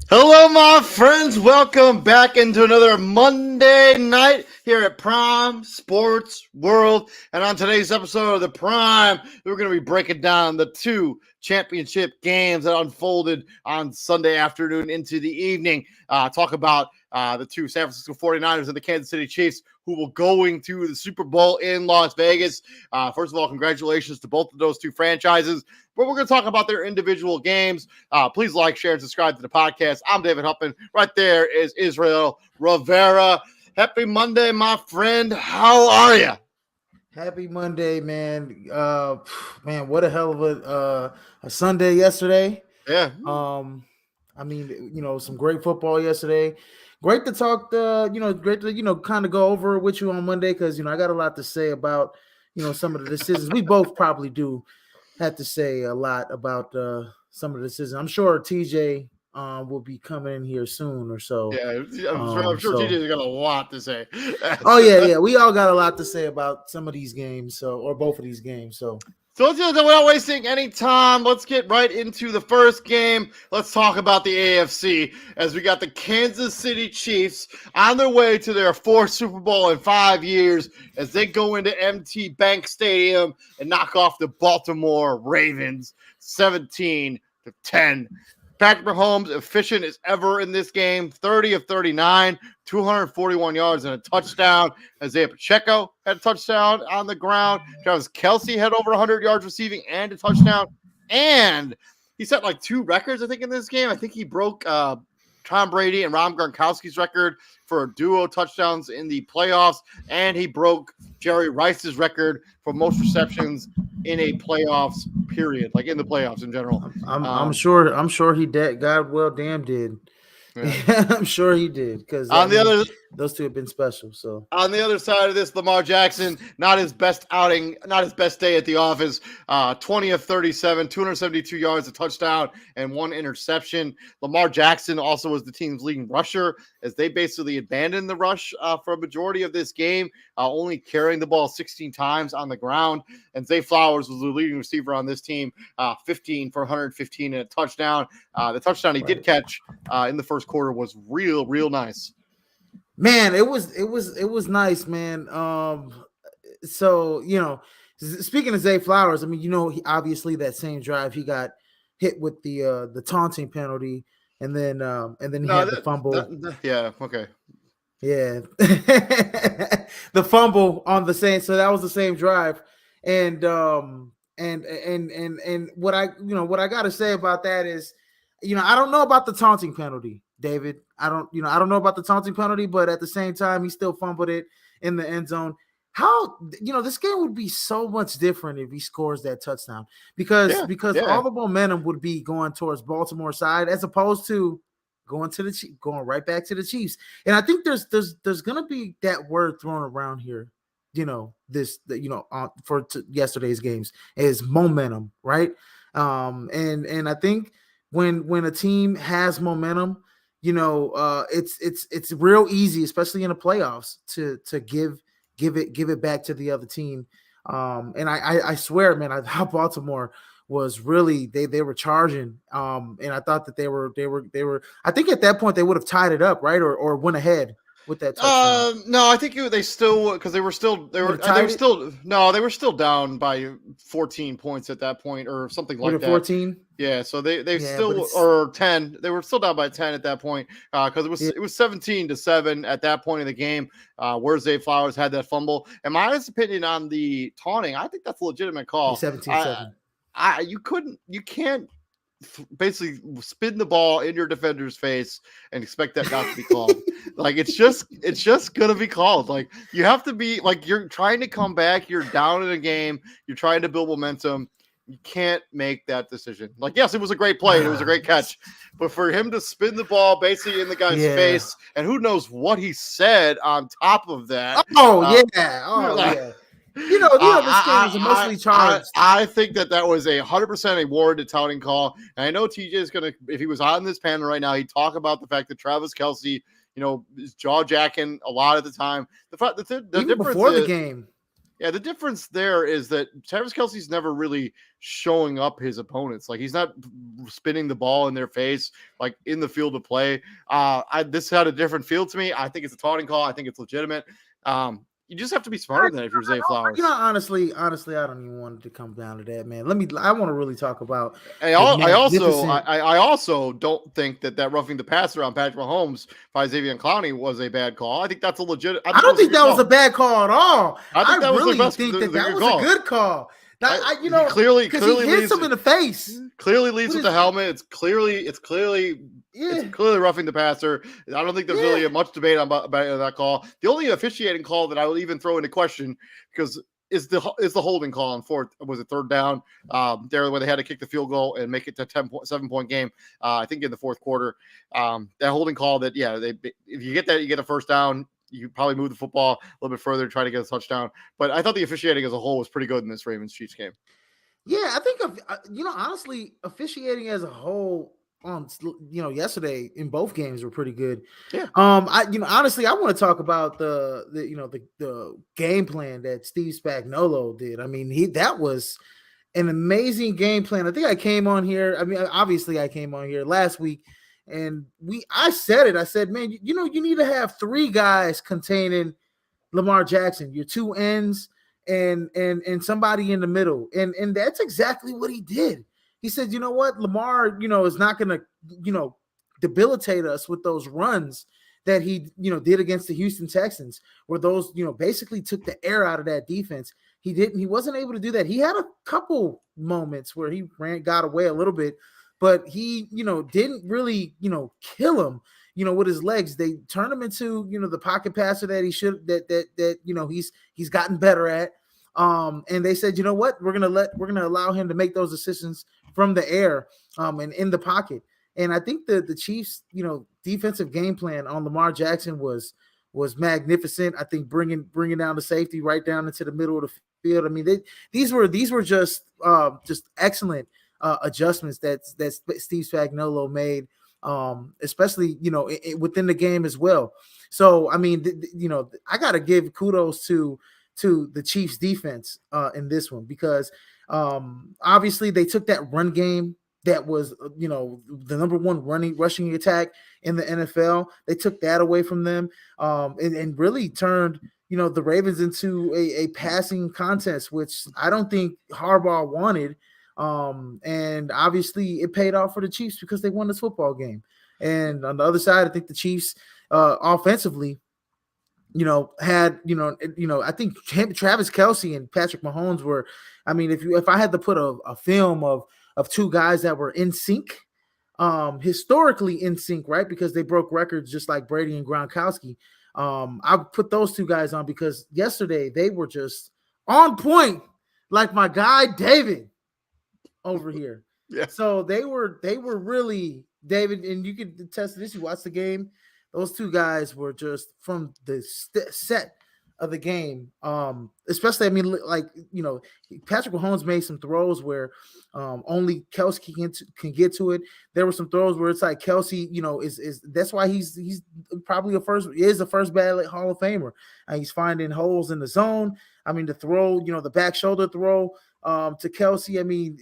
Hello, my friends. Welcome back into another Monday night here at Prime Sports World. And on today's episode of the Prime, we're going to be breaking down the two championship games that unfolded on Sunday afternoon into the evening. Talk about the two San Francisco 49ers and the Kansas City Chiefs, who will going to the Super Bowl in Las Vegas. First of all, congratulations to both of those two franchises. But we're going to talk about their individual games. Please like, share, and subscribe to the podcast. I'm David Huppin. Right there is Israel Rivera. Happy Monday, my friend. How are you? Happy Monday, man. Man, what a hell of a Sunday yesterday. Yeah. I mean, some great football yesterday. Great to talk great to, kind of go over it with you on Monday because, I got a lot to say about, some of the decisions. We both probably do have to say a lot about some of the decisions. I'm sure TJ will be coming in here soon or so. Yeah, I'm sure TJ's got a lot to say. Oh, yeah. We all got a lot to say about some of these games, or both of these games. So let's do that without wasting any time. Let's get right into the first game. Let's talk about the AFC as we got the Kansas City Chiefs on their way to their fourth Super Bowl in 5 years as they go into MT Bank Stadium and knock off the Baltimore Ravens 17-10. Patrick Mahomes, efficient as ever in this game, 30 of 39, 241 yards and a touchdown. Isaiah Pacheco had a touchdown on the ground. Travis Kelce had over 100 yards receiving and a touchdown. And he set like 2 records, I think, in this game. I think he broke Tom Brady and Rob Gronkowski's record for duo touchdowns in the playoffs, and he broke Jerry Rice's record for most receptions in a playoffs period, like in the playoffs in general. I'm sure he did. God well damn did. Yeah. I'm sure he did, because those two have been special. So on the other side of this, Lamar Jackson, not his best outing, not his best day at the office. 20 of 37, 272 yards, a touchdown, and 1 interception. Lamar Jackson also was the team's leading rusher, as they basically abandoned the rush for a majority of this game, only carrying the ball 16 times on the ground. And Zay Flowers was the leading receiver on this team, 15 for 115 and a touchdown. The touchdown he did catch in the first quarter was real nice. Man, it was nice, man. So, speaking of Zay Flowers, I mean, he obviously that same drive he got hit with the taunting penalty, and then he had the fumble. Yeah, okay. Yeah. The fumble on the same, so that was the same drive. And what I got to say about that is, I don't know about the taunting penalty, David. I don't know about the taunting penalty, but at the same time, he still fumbled it in the end zone. How, this game would be so much different if he scores that touchdown, because all the momentum would be going towards Baltimore's side, as opposed to going right back to the Chiefs. And I think there's gonna be that word thrown around here, for yesterday's games, is momentum, right? And I think when a team has momentum, it's real easy, especially in the playoffs, to give it back to the other team. And I swear, man, how Baltimore was really, they were charging. And I thought that they were, I think at that point they would have tied it up, right? Or went ahead with that touchdown. No, I think they still, because they were still down by 14 points at that point, or something like that. 14? Yeah, so they still, or 10. They were still down by 10 at that point, because it was 17-7 at that point in the game, where Zay Flowers had that fumble. And my honest opinion on the taunting, I think that's a legitimate call. 17-7. You can't basically spin the ball in your defender's face and expect that not to be called. Like, it's just gonna be called. Like, you have to be, like, you're trying to come back, you're down in a game, you're trying to build momentum. You can't make that decision. Like, yes, it was a great play, and it was a great catch, but for him to spin the ball basically in the guy's face, and who knows what he said on top of that. Yeah. This game is emotionally charged. I think that was 100% a warranted touting call. And I know TJ is going to, if he was on this panel right now, he'd talk about the fact that Travis Kelce, is jaw jacking a lot of the time. The fact that the difference before the game. Yeah, the difference there is that Travis Kelce's never really showing up his opponents. Like, he's not spinning the ball in their face, like in the field of play. This had a different feel to me. I think it's a taunting call. I think it's legitimate. You just have to be smarter than if you're Zay Flowers. Honestly, I don't even want it to come down to that, man. I want to really talk about. I also don't think that roughing the passer on Patrick Mahomes by Xavier Clowney was a bad call. I think that's a legit. I don't think that was a bad call at all. I think that was a good call. Clearly he hits him in the face. Clearly leads with the helmet. It's clearly roughing the passer. I don't think there's really much debate about that call. The only officiating call that I will even throw into question, because is the holding call on third down there where they had to kick the field goal and make it to 7-point game. I think in the fourth quarter, that holding call that if you get that, you get a first down. You probably move the football a little bit further, try to get a touchdown. But I thought the officiating as a whole was pretty good in this Ravens-Chiefs game. Yeah, I think honestly, officiating as a whole on yesterday in both games were pretty good. Yeah. Honestly, I want to talk about the game plan that Steve Spagnuolo did. I mean, that was an amazing game plan. I think I came on here. I mean, obviously I came on here last week. And I said, man, you need to have 3 guys containing Lamar Jackson, your 2 ends and somebody in the middle. And that's exactly what he did. he said, you know what, Lamar, is not going to, debilitate us with those runs that he, did against the Houston Texans, where those, basically took the air out of that defense. He wasn't able to do that. He had a couple moments where he got away a little bit, but he, didn't really, kill him, with his legs. They turned him into, the pocket passer that he should, he's gotten better at. And they said, you know what, we're gonna allow him to make those decisions from the air, and in the pocket. And I think the Chiefs, defensive game plan on Lamar Jackson was magnificent. I think bringing down the safety right down into the middle of the field. I mean, these were just excellent adjustments that Steve Spagnuolo made, especially within the game as well. So I mean, I got to give kudos to the Chiefs defense in this one, because obviously they took that run game that was, the number one rushing attack in the NFL. They took that away from them, and really turned, the Ravens into a passing contest, which I don't think Harbaugh wanted. And obviously it paid off for the Chiefs because they won this football game. And on the other side, I think the Chiefs offensively, had, I think Travis Kelce and Patrick Mahomes were, I mean, if I had to put a film of two guys that were in sync, historically in sync, right? Because they broke records just like Brady and Gronkowski. I put those two guys on because yesterday they were just on point, like my guy David over here. Yeah. So they were really, David, and you can attest to this. You watched the game. Those two guys were just from the set of the game. Especially, I mean, like, Patrick Mahomes made some throws where only Kelce can get to it. There were some throws where it's like Kelce, is that's why he's probably a first ballot Hall of Famer. He's finding holes in the zone. I mean, the throw, the back shoulder throw to Kelce. I mean,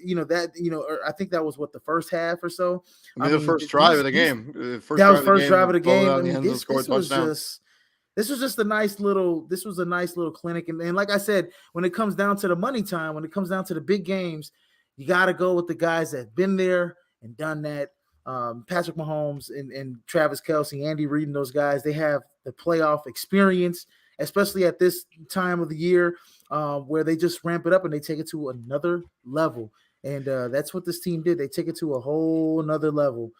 I think that was the first half or so. I mean, the first drive of the game. That was first drive of the game. I mean, this was just a nice little clinic. And like I said, when it comes down to the money time, when it comes down to the big games, you got to go with the guys that have been there and done that. Patrick Mahomes and Travis Kelce, Andy Reid, and those guys, they have the playoff experience, especially at this time of the year, where they just ramp it up and they take it to another level. And that's what this team did. They take it to a whole another level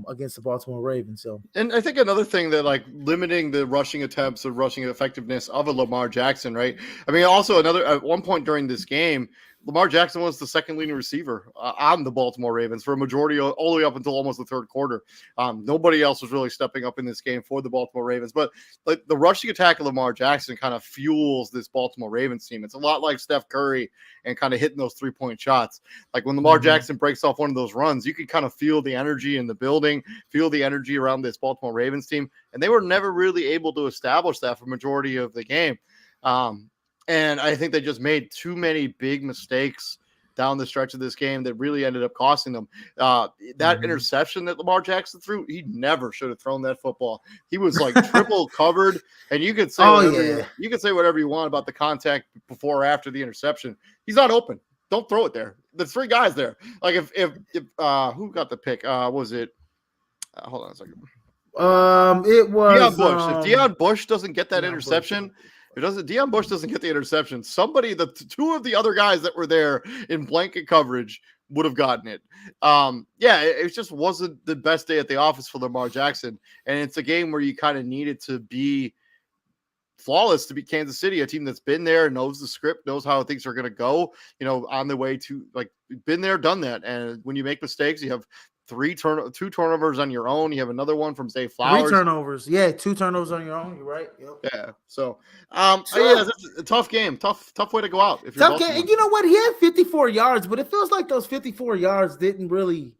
against the Baltimore Ravens. So, and I think another thing that, like, limiting the rushing attempts or rushing effectiveness of a Lamar Jackson, right? I mean, also at one point during this game, Lamar Jackson was the second leading receiver on the Baltimore Ravens for a majority all the way up until almost the third quarter. Nobody else was really stepping up in this game for the Baltimore Ravens. But like, the rushing attack of Lamar Jackson kind of fuels this Baltimore Ravens team. It's a lot like Steph Curry and kind of hitting those 3-point shots. Like, when Lamar Jackson breaks off one of those runs, you can kind of feel the energy in the building, feel the energy around this Baltimore Ravens team. And they were never really able to establish that for majority of the game. And I think they just made too many big mistakes down the stretch of this game that really ended up costing them. That interception that Lamar Jackson threw, he never should have thrown that football. He was like triple covered, and you could say you could say whatever you want about the contact before or after the interception. He's not open. Don't throw it there. There's three guys there. Like, if who got the pick? Was it? Hold on a second. It was Deion Bush. If Deion Bush doesn't get that interception. Deion Bush doesn't get the interception, somebody, the two of the other guys that were there in blanket coverage would have gotten it. It just wasn't the best day at the office for Lamar Jackson. And it's a game where you kind of needed to be flawless to beat Kansas City, a team that's been there, knows the script, knows how things are going to go, on the way to, like, been there, done that. And when you make mistakes, you have two turnovers on your own. You have another one from Zay Flowers. 3 turnovers. Yeah, 2 turnovers on your own. You're right. Yep. Yeah. So, it's a tough game. Tough way to go out. If you're tough game. And you know what? He had 54 yards, but it feels like those 54 yards didn't really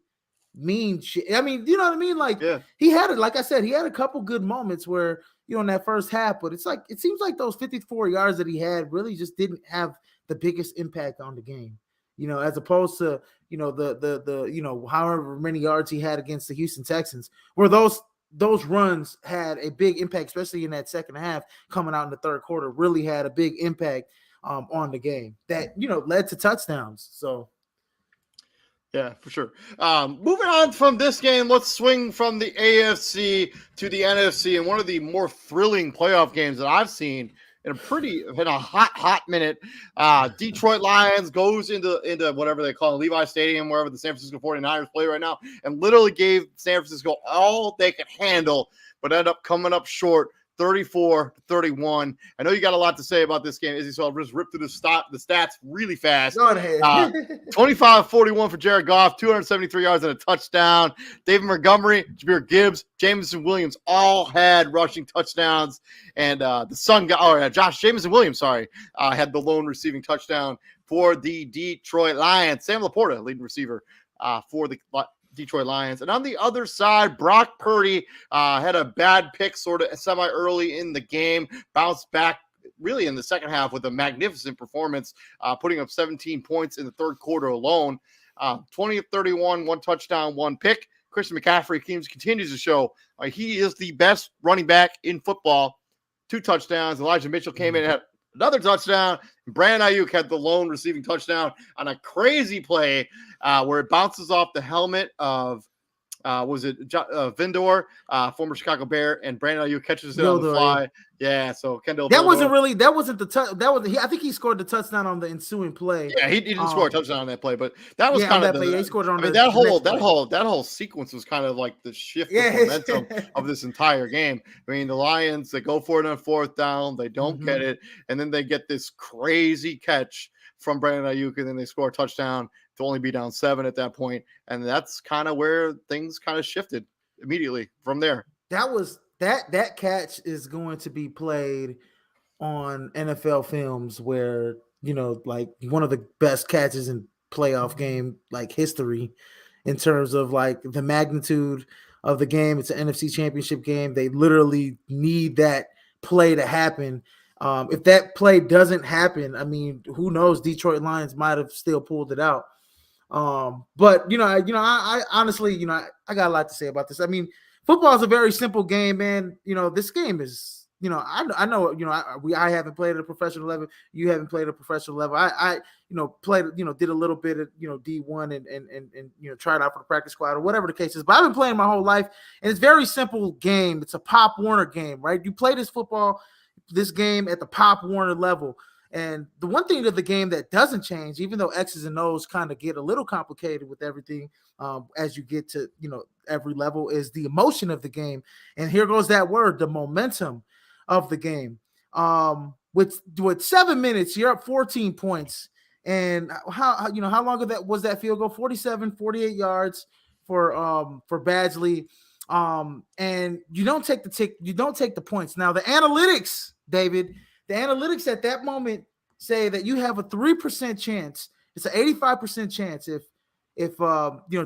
mean shit. I mean, you know what I mean? Like, he had it. Like I said, he had a couple good moments where, in that first half, but it seems like those 54 yards that he had really just didn't have the biggest impact on the game. As opposed to, the however many yards he had against the Houston Texans, where those runs had a big impact, especially in that second half, coming out in the third quarter, really had a big impact on the game that, led to touchdowns. So, Yeah, for sure. Moving on from this game, let's swing from the AFC to the NFC, and one of the more thrilling playoff games that I've seen in a hot minute. Detroit Lions goes into whatever they call it, Levi Stadium, wherever the San Francisco 49ers play right now, and literally gave San Francisco all they could handle, but ended up coming up short 34-31. I know you got a lot to say about this game, Izzy, so I'll just rip through the stats really fast. Go ahead. 25-41 for Jared Goff, 273 yards and a touchdown. David Montgomery, Jahmyr Gibbs, Jameson Williams all had rushing touchdowns. And Jameson Williams, had the lone receiving touchdown for the Detroit Lions. Sam Laporta, leading receiver for the Detroit Lions. And on the other side, Brock Purdy had a bad pick sort of semi-early in the game, bounced back really in the second half with a magnificent performance, putting up 17 points in the third quarter alone. 20-31, one touchdown, one pick. Christian McCaffrey continues to show he is the best running back in football. 2 touchdowns. Elijah Mitchell came in and had another touchdown. Brandon Ayuk had the lone receiving touchdown on a crazy play where it bounces off the helmet of Vindor, former Chicago Bear, and Brandon Ayuk catches it on the fly. Yeah, so Kendall. That wasn't the I think he scored the touchdown on the ensuing play. Yeah, he didn't score a touchdown on that play, but that was kind of play. He scored on that whole sequence was kind of like the shift of momentum of this entire game. I mean, the Lions, they go for it on 4th down, they don't get it, and then they get this crazy catch from Brandon Ayuk, and then they score a touchdown to only be down 7 at that point, and that's kind of where things kind of shifted immediately from there. That catch is going to be played on NFL films where, like one of the best catches in playoff game like history in terms of like the magnitude of the game. It's an NFC Championship game. They literally need that play to happen. If that play doesn't happen, I mean, who knows? Detroit Lions might have still pulled it out. But I honestly, I got a lot to say about this. I mean, football is a very simple game, man. This game is, I know, I haven't played at a professional level. You haven't played at a professional level. I played, did a little bit of, D1 and tried out for the practice squad or whatever the case is. But I've been playing my whole life, and it's a very simple game. It's a Pop Warner game, right? You play this game at the Pop Warner level. And the one thing of the game that doesn't change, even though X's and O's kind of get a little complicated with everything as you get to, every level, is the emotion of the game. And here goes that word, the momentum of the game. With 7 minutes, you're up 14 points. And how long was that field goal? 48 yards for Badgley. And you don't take the points. Now the analytics, David, at that moment say that you have a 3% chance. It's an 85% chance if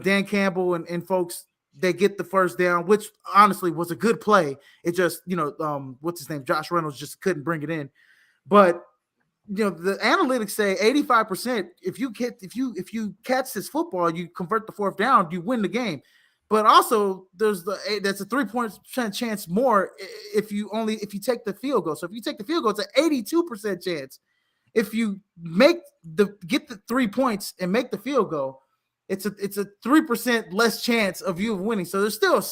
Dan Campbell and folks, they get the first down, which honestly was a good play. It just, what's his name? Josh Reynolds just couldn't bring it in. But the analytics say 85%. If you catch this football, you convert the 4th down, you win the game. But also that's a 3% chance more if you take the field goal. So if you take the field goal, it's an 82% chance. If you get the 3 points and make the field goal, it's a 3% less chance of you winning. So there's still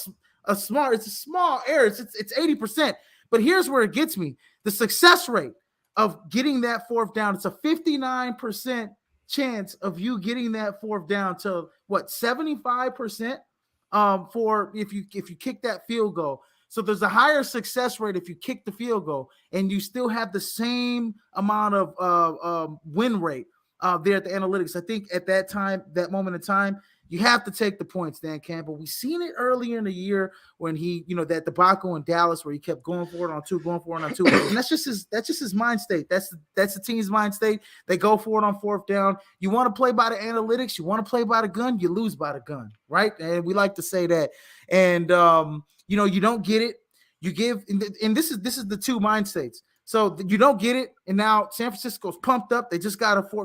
a small error. It's 80%. But here's where it gets me: the success rate of getting that 4th down. It's a 59% chance of you getting that 4th down to 75%. For if you kick that field goal. So there's a higher success rate if you kick the field goal and you still have the same amount of win rate there at the analytics. I think at that moment in time, you have to take the points, Dan Campbell. We seen it earlier in the year when he, that debacle in Dallas where he kept going for it on 2, and that's just his mind state. That's the team's mind state. They go for it on 4th down. You want to play by the analytics, you want to play by the gun, you lose by the gun, right? And we like to say that. And you don't get it. You give, and this is the 2 mind states. So you don't get it, and now San Francisco's pumped up. They just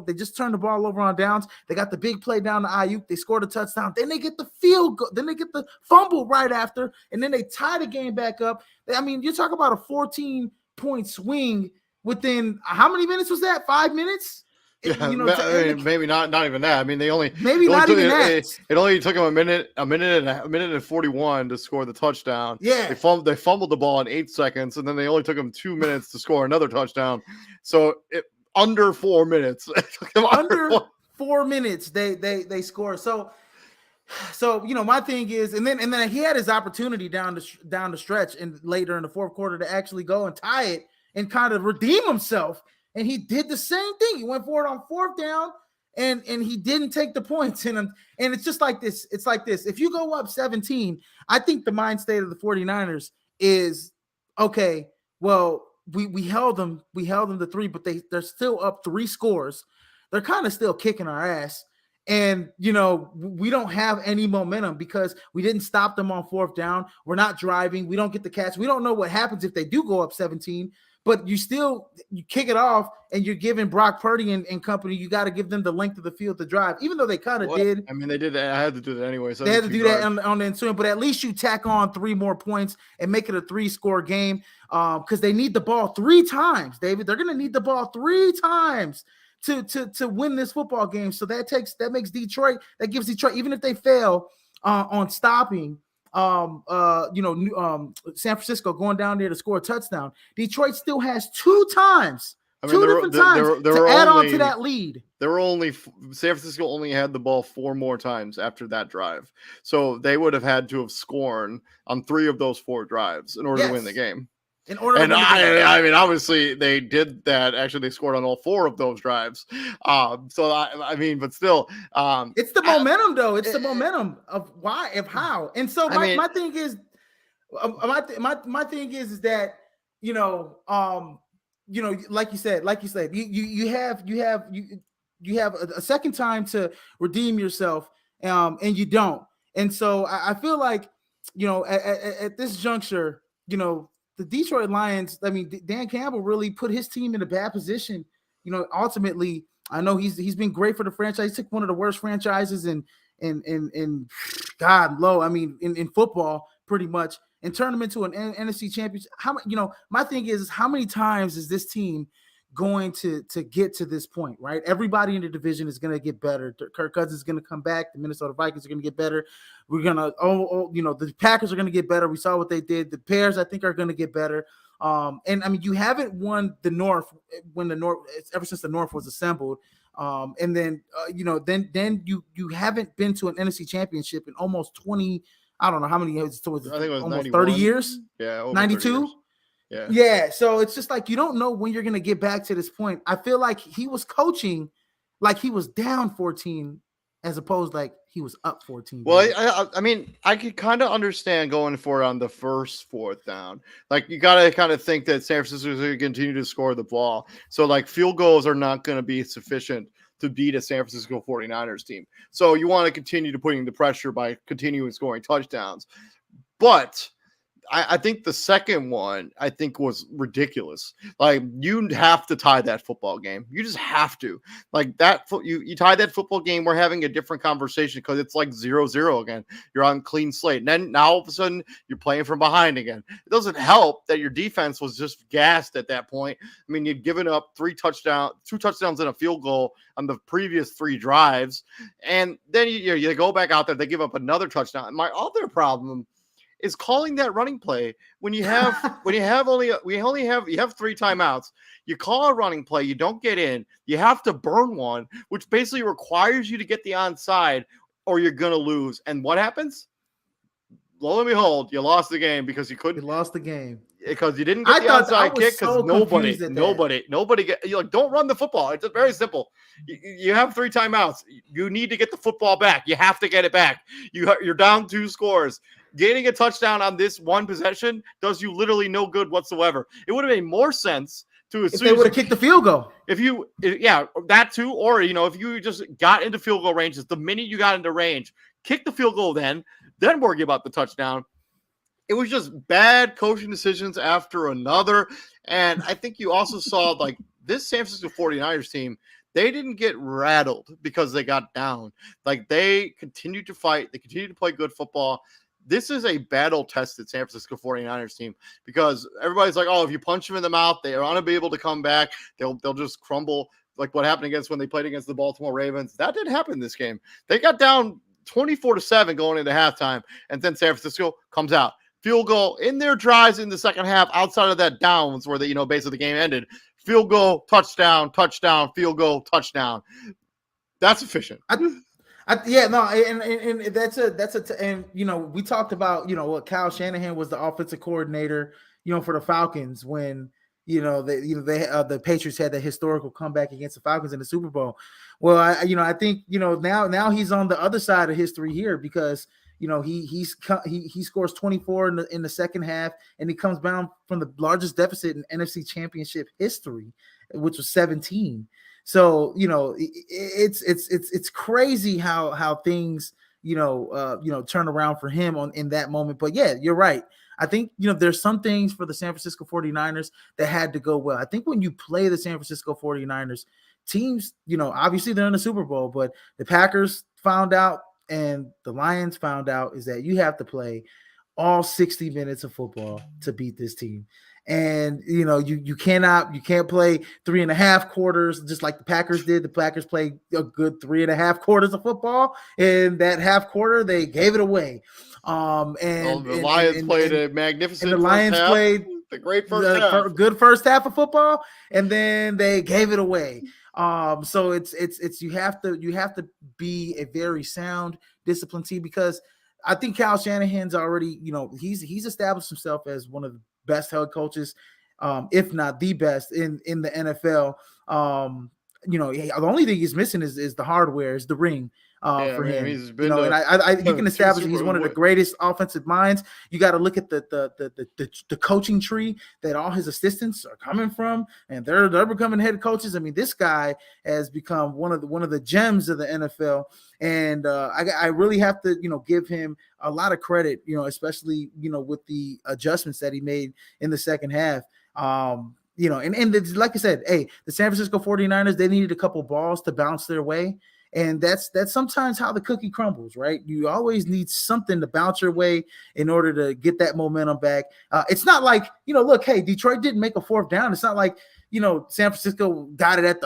they just turned the ball over on downs. They got the big play down to Ayuk. They scored a touchdown. Then they get the field goal. Then they get the fumble right after, and then they tie the game back up. I mean, you talk about a 14-point swing within how many minutes was that? 5 minutes? Yeah, you know, to end the, maybe not even that. I mean, maybe it only not took even that. it only took them a minute and 41 to score the touchdown. Yeah, They fumbled the ball in 8 seconds, and then they only took them 2 minutes to score another touchdown. So under 4 minutes. It took them under 4 minutes they score. So you know, my thing is, and then he had his opportunity down the stretch and later in the fourth quarter to actually go and tie it and kind of redeem himself. And he did the same thing. He went for it on fourth down and he didn't take the points. And it's just like this. It's like this. If you go up 17, I think the mind state of the 49ers is, okay, well, we held them to 3, but they're still up 3 scores. They're kind of still kicking our ass. And, you know, we don't have any momentum because we didn't stop them on fourth down. We're not driving. We don't get the catch. We don't know what happens if they do go up 17, but you kick it off and you're giving Brock Purdy and company, you got to give them the length of the field to drive, even though they kind of did. I mean, they did. I had to do that anyway. They had to do that on the ensuing, but at least you tack on 3 more points and make it a 3-score game because they need the ball 3 times, David. They're going to need the ball 3 times to win this football game. So that gives Detroit, even if they fail on stopping San Francisco going down there to score a touchdown, Detroit still has 2 times. I mean, 2 different times to add on to that lead. San Francisco only had the ball 4 more times after that drive. So they would have had to have scored on 3 of those 4 drives in order to win the game. I mean, obviously they did that. Actually, they scored on all 4 of those drives. I mean, but still, it's the momentum, though. It's the momentum of how. And so my thing is, my thing is that like you said, you have a second time to redeem yourself, and you don't. And so I feel like at this juncture, the Detroit Lions, I mean, Dan Campbell really put his team in a bad position. Ultimately, I know he's been great for the franchise. He took one of the worst franchises in football, pretty much, and turned them into an NFC championship. My thing is how many times is this team going to get to this point, right? Everybody in the division is going to get better. Kirk Cousins is going to come back. The Minnesota Vikings are going to get better. We're going to, the Packers are going to get better. We saw what they did. The Bears, I think, are going to get better. And I mean, you haven't won the North ever since the North was assembled. And then, then you haven't been to an NFC championship in almost 20, I don't know how many years. I think it was almost 30 years. Yeah. 92. Yeah. So it's just like, you don't know when you're going to get back to this point. I feel like he was coaching like he was down 14 as opposed like he was up 14. Well, I mean, I could kind of understand going for it on the first 4th down. Like, you got to kind of think that San Francisco is going to continue to score the ball. So, like, field goals are not going to be sufficient to beat a San Francisco 49ers team. So you want to continue to putting the pressure by continuing scoring touchdowns. But I think the second one, I think, was ridiculous. Like, you have to tie that football game. You just have to. Like, that you tie that football game, we're having a different conversation because it's like 0-0 again. You're on clean slate. And then now all of a sudden you're playing from behind again. It doesn't help that your defense was just gassed at that point. I mean, you'd given up 2 touchdowns and a field goal on the previous 3 drives. And then you go back out there, they give up another touchdown. And my other problem is calling that running play when you have 3 timeouts. You call a running play, you don't get in, you have to burn one, which basically requires you to get the onside or you're gonna lose. And what happens? Lo and behold, you lost the game because you couldn't. You lost the game because you didn't get the onside kick because nobody you're like, don't run the football. It's very simple. You have 3 timeouts. You need to get the football back. You have to get it back. You're down 2 scores. Gaining a touchdown on this one possession does you literally no good whatsoever. It would have made more sense to assume if they would have kicked the field goal. That too. Or, if you just got into field goal ranges, the minute you got into range, kick the field goal then worry about the touchdown. It was just bad coaching decisions after another. And I think you also saw, like, this San Francisco 49ers team, they didn't get rattled because they got down. Like, they continued to fight. They continued to play good football. This is a battle-tested San Francisco 49ers team because everybody's like, oh, if you punch them in the mouth, they are unable to come back. They'll just crumble. like what happened against when they played against the Baltimore Ravens. That didn't happen in this game. They got down 24-7 going into halftime, and then San Francisco comes out. Field goal in their drives in the second half, outside of that downs where basically the game ended. Field goal, touchdown, touchdown, field goal, touchdown. That's efficient. Yeah, no, and and we talked about what Kyle Shanahan was the offensive coordinator for the Falcons when the Patriots had that historical comeback against the Falcons in the Super Bowl. Well, I think now he's on the other side of history here because he scores 24 in the second half, and he comes down from the largest deficit in NFC Championship history, which was 17. So it's crazy how things turn around for him in that moment. But yeah, you're right. I think there's some things for the San Francisco 49ers that had to go well. I think when you play the San Francisco 49ers teams, obviously they're in the Super Bowl, but the Packers found out and the Lions found out is that you have to play all 60 minutes of football to beat this team. And you can't play 3.5 quarters just like the Packers did. The Packers played a good 3.5 quarters of football, and that half quarter they gave it away. The Lions played a magnificent. And the Lions played the great first half. Good first half of football, and then they gave it away. So it's you have to be a very sound, disciplined team because I think Kyle Shanahan's already he's established himself as one of the best head coaches, if not the best in the NFL. The only thing he's missing is the hardware, is the ring. For him, he's been and you can establish he's one of the greatest offensive minds. You got to look at the coaching tree that all his assistants are coming from, and they're becoming head coaches. I mean, this guy has become one of the gems of the NFL, and I really have to give him a lot of credit, especially with the adjustments that he made in the second half. And like I said, hey, the San Francisco 49ers, they needed a couple balls to bounce their way. And that's sometimes how the cookie crumbles, right? You always need something to bounce your way in order to get that momentum back. It's not like, look, hey, Detroit didn't make a fourth down. It's not like, San Francisco got it at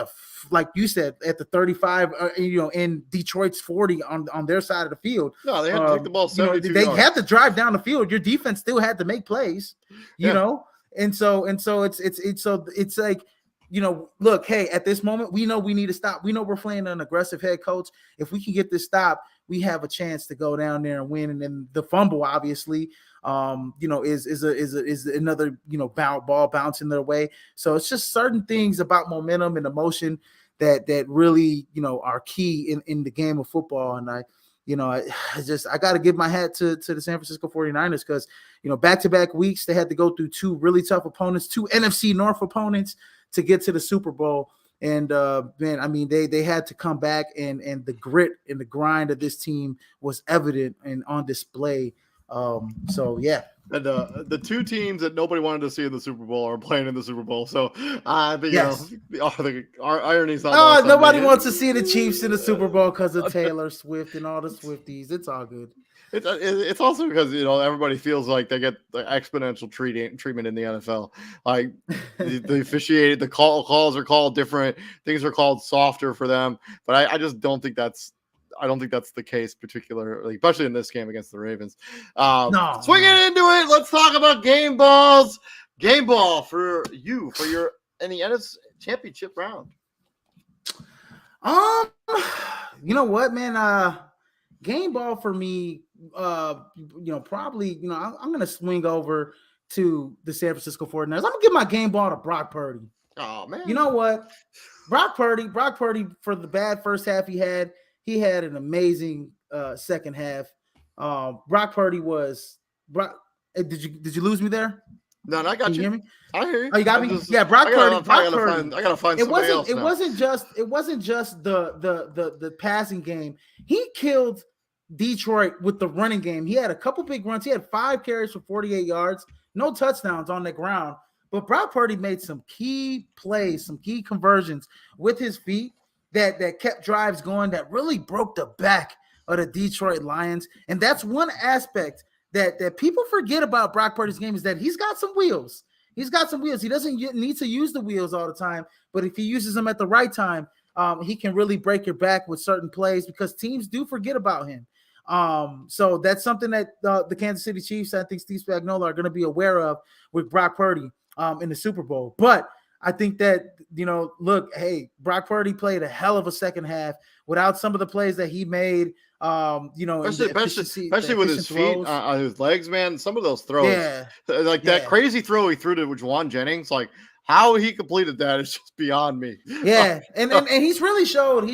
like you said, at the 35, in Detroit's 40 on their side of the field. No, they had to take the ball 72 They yards. had to drive down the field. Your defense still had to make plays, you know? And so it's like, look, hey, at this moment, we know we need to stop. We know we're playing an aggressive head coach. If we can get this stop, we have a chance to go down there and win. And then the fumble, obviously, is another, ball bouncing their way. So it's just certain things about momentum and emotion that really, are key in the game of football. And I got to give my hat to the San Francisco 49ers because, back-to-back weeks, they had to go through two really tough opponents, two NFC North opponents to get to the Super Bowl. And man, I mean, they had to come back and the grit and the grind of this team was evident and on display. So yeah. And the two teams that nobody wanted to see in the Super Bowl are playing in the Super Bowl. So our irony's not. Oh, nobody wants to see the Chiefs in the Super Bowl because of Taylor Swift and all the Swifties. It's all good. It's also because everybody feels like they get the exponential treatment in the NFL. Like the officiated, the calls are called different, things are called softer for them. But I just don't think that's. I don't think that's the case, particularly, especially in this game against the Ravens. Swinging into it, let's talk about game balls. Game ball for you in the NFC Championship round. You know what, man? Game ball for me. Probably. I'm gonna swing over to the San Francisco 49ers. I'm gonna give my game ball to Brock Purdy. Oh man! You know what? Brock Purdy for the bad first half he had an amazing second half. Brock Purdy was Brock. Did you lose me there? No, I got you. Hear me? I hear you. Oh, you got me. Brock Purdy. I gotta find somebody else. It wasn't just the passing game. He killed Detroit with the running game. He had a couple big runs. He had 5 carries for 48 yards, no touchdowns on the ground. But Brock Purdy made some key plays, some key conversions with his feet that kept drives going, that really broke the back of the Detroit Lions. And that's one aspect that people forget about Brock Purdy's game, is that he's got some wheels. He's got some wheels. He doesn't need to use the wheels all the time, but if he uses them at the right time, he can really break your back with certain plays because teams do forget about him. So that's something that the Kansas City Chiefs, I think Steve Spagnuolo, are going to be aware of with Brock Purdy in the Super Bowl. But I think that, look, hey, Brock Purdy played a hell of a second half without some of the plays that he made, especially with his feet on his legs, man. Some of those throws, that crazy throw he threw to Juwan Jennings, like how he completed that is just beyond me. Yeah, and he's really showed,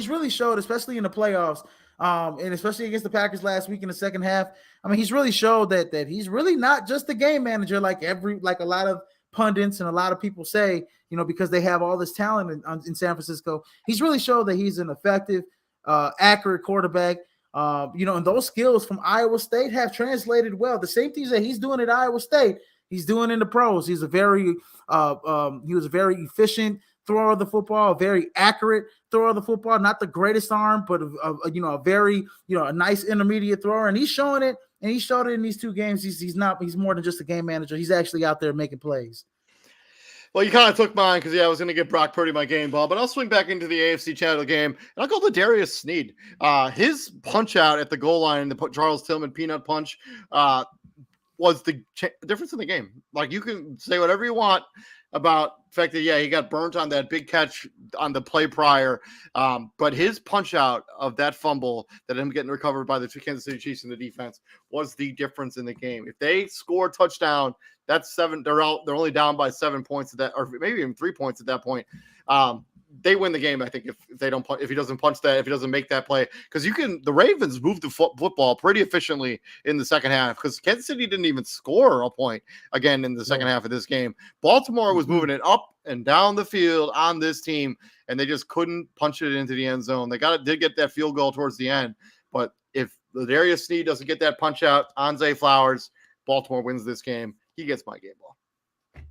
especially in the playoffs. And especially against the Packers last week in the second half. I mean, he's really showed that he's really not just the game manager like a lot of pundits and a lot of people say, because they have all this talent in San Francisco. He's really showed that he's an effective, accurate quarterback. And those skills from Iowa State have translated well. The same things that he's doing at Iowa State, he's doing in the pros. He's he was a very efficient thrower of the football, a very accurate thrower of the football, not the greatest arm, but a very, a nice intermediate thrower. And he's showing it, and he showed it in these two games. He's more than just a game manager. He's actually out there making plays. Well, you kind of took mine because, I was going to give Brock Purdy my game ball, but I'll swing back into the AFC Channel game, and I'll go to Darius Sneed. His punch out at the goal line, the Charles Tillman peanut punch, was the difference in the game. Like, you can say whatever you want about the fact that, he got burnt on that big catch on the play prior. But his punch out of that fumble that him getting recovered by the Kansas City Chiefs in the defense was the difference in the game. If they score a touchdown, that's 7. They're only down by 7 points at that, or maybe even 3 points at that point. They win the game, I think, if he doesn't punch that, if he doesn't make that play, because the Ravens moved the football pretty efficiently in the second half because Kansas City didn't even score a point again in the second half of this game. Baltimore was moving it up and down the field on this team, and they just couldn't punch it into the end zone. They did get that field goal towards the end, but if Darius Sneed doesn't get that punch out on Zay Flowers, Baltimore wins this game. He gets my game ball.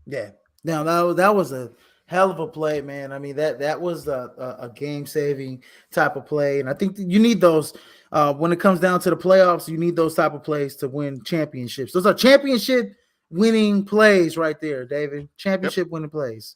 Yeah. Now that was a hell of a play, man. I mean, that was a game-saving type of play, and I think you need those when it comes down to the playoffs. You need those type of plays to win championships. Those are championship-winning plays right there, David. Championship-winning plays.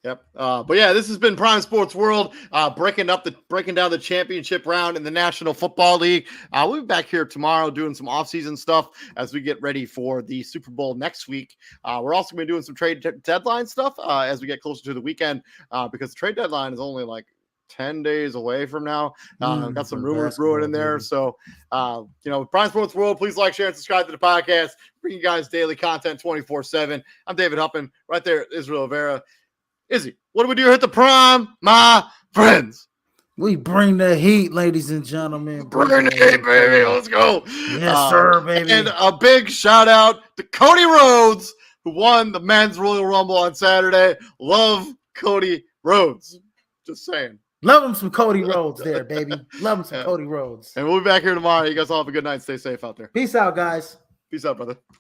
Yep. But this has been Prime Sports World, breaking down the championship round in the National Football League. We'll be back here tomorrow doing some offseason stuff as we get ready for the Super Bowl next week. We're also going to be doing some trade deadline stuff as we get closer to the weekend because the trade deadline is only like 10 days away from now. Got some rumors brewing in there. So, Prime Sports World, please like, share, and subscribe to the podcast. Bring you guys daily content 24/7. I'm David Huppin. Right there, Israel Vera. Izzy, what do we do here at the Prime, my friends? We bring the heat, ladies and gentlemen. Bring the heat, baby. Let's go. Yes, sir, baby. And a big shout out to Cody Rhodes, who won the men's Royal Rumble on Saturday. Love Cody Rhodes. Just saying. Love him some Cody Rhodes there, baby. Love him some Cody Rhodes. And we'll be back here tomorrow. You guys all have a good night. Stay safe out there. Peace out, guys. Peace out, brother.